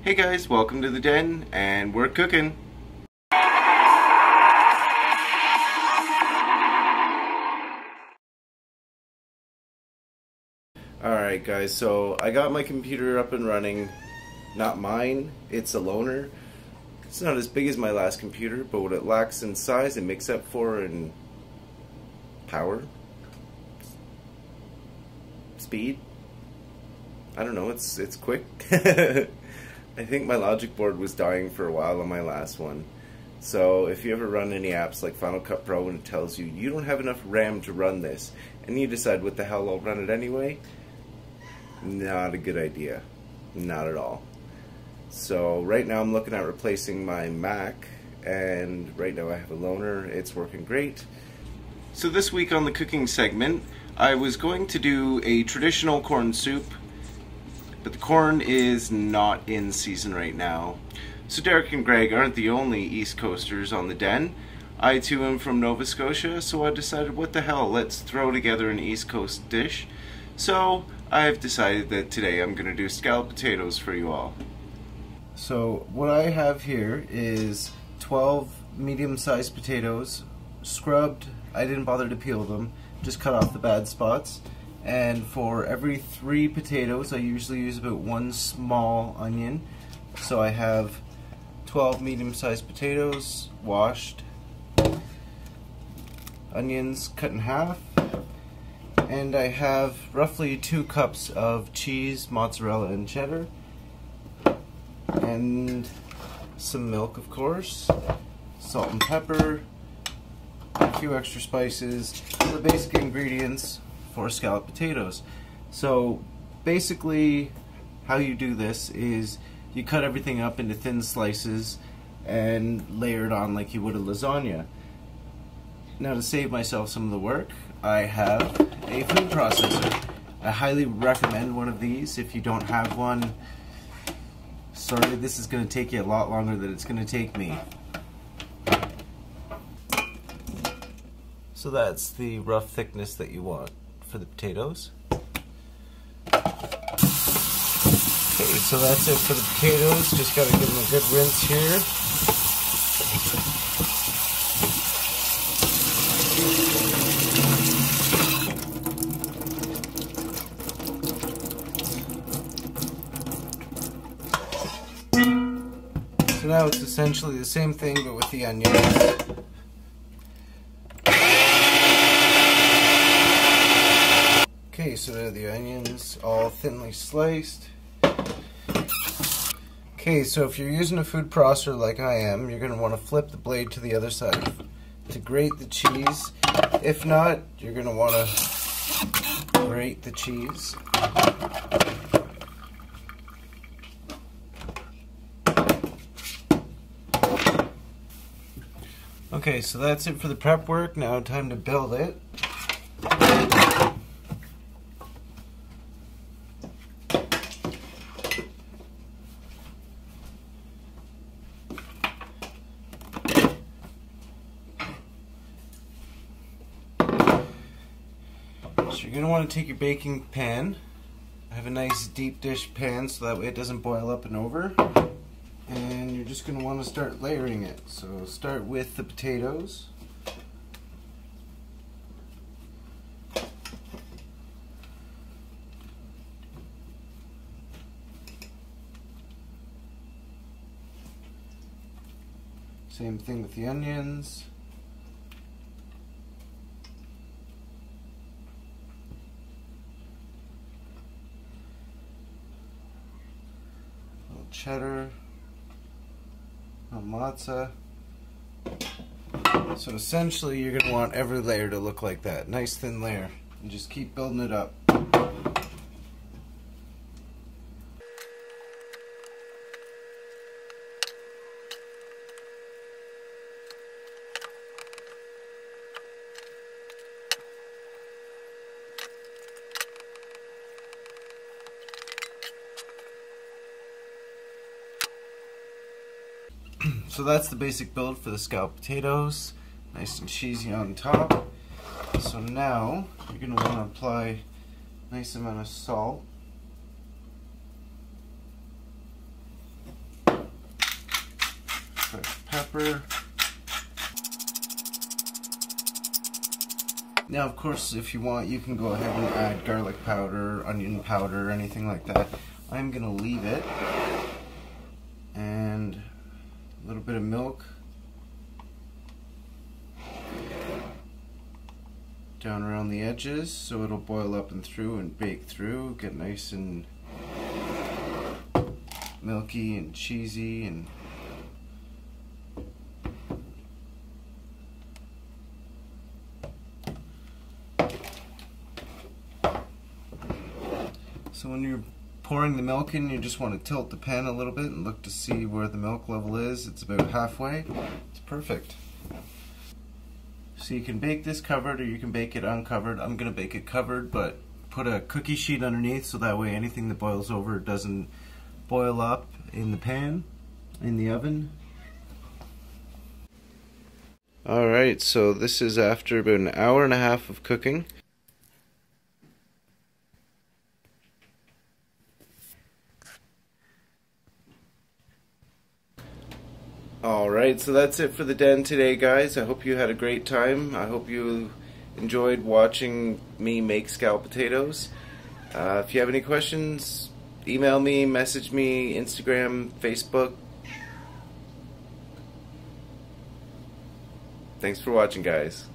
Hey guys, welcome to the den, and we're cooking. Alright guys, so I got my computer up and running. Not mine, it's a loaner. It's not as big as my last computer, but what it lacks in size it makes up for in power, speed. I don't know, it's quick. I think my logic board was dying for a while on my last one. So if you ever run any apps like Final Cut Pro and it tells you you don't have enough RAM to run this, and you decide what the hell I'll run it anyway, not a good idea. Not at all. So right now I'm looking at replacing my Mac, and right now I have a loaner. It's working great. So this week on the cooking segment, I was going to do a traditional corn soup, but the corn is not in season right now. So Derek and Greg aren't the only East Coasters on the den. I too am from Nova Scotia, so I decided, what the hell, let's throw together an East Coast dish. So I've decided that today I'm going to do scalloped potatoes for you all. So what I have here is 12 medium-sized potatoes, scrubbed. I didn't bother to peel them, just cut off the bad spots. And for every 3 potatoes I usually use about 1 small onion. So I have 12 medium-sized potatoes washed, onions cut in half, and I have roughly 2 cups of cheese, mozzarella and cheddar, and some milk, of course, salt and pepper, a few extra spices, the basic ingredients for scalloped potatoes. So basically how you do this is you cut everything up into thin slices and layer it on like you would a lasagna. Now, to save myself some of the work, I have a food processor. I highly recommend one of these. If you don't have one, sorry, this is going to take you a lot longer than it's going to take me. So that's the rough thickness that you want for the potatoes. Okay, so that's it for the potatoes. Just got to give them a good rinse here. So now it's essentially the same thing but with the onions. Okay, so there are the onions, all thinly sliced. Okay, so if you're using a food processor like I am, you're going to want to flip the blade to the other side to grate the cheese. If not, you're going to want to grate the cheese. Okay, so that's it for the prep work. Now time to build it. So you're going to want to take your baking pan. I have a nice deep dish pan so that way it doesn't boil up and over. And you're just going to want to start layering it. So start with the potatoes. Same thing with the onions. Cheddar, mozza. So essentially you're going to want every layer to look like that. Nice thin layer. And just keep building it up. So that's the basic build for the scalloped potatoes. Nice and cheesy on top. So now you're going to want to apply a nice amount of salt. pepper. Now, of course, if you want, you can go ahead and add garlic powder, onion powder, anything like that. I'm going to leave it. And a little bit of milk. Down around the edges so it'll boil up and through and bake through, get nice and milky and cheesy. And so when you're pouring the milk in, you just want to tilt the pan a little bit and look to see where the milk level is. It's about halfway. It's perfect. So you can bake this covered or you can bake it uncovered. I'm going to bake it covered, but put a cookie sheet underneath so that way anything that boils over doesn't boil up in the pan, in the oven. Alright, so this is after about an hour and a half of cooking. Alright, so that's it for the den today, guys. I hope you had a great time. I hope you enjoyed watching me make scalloped potatoes. If you have any questions, email me, message me, Instagram, Facebook. Thanks for watching, guys.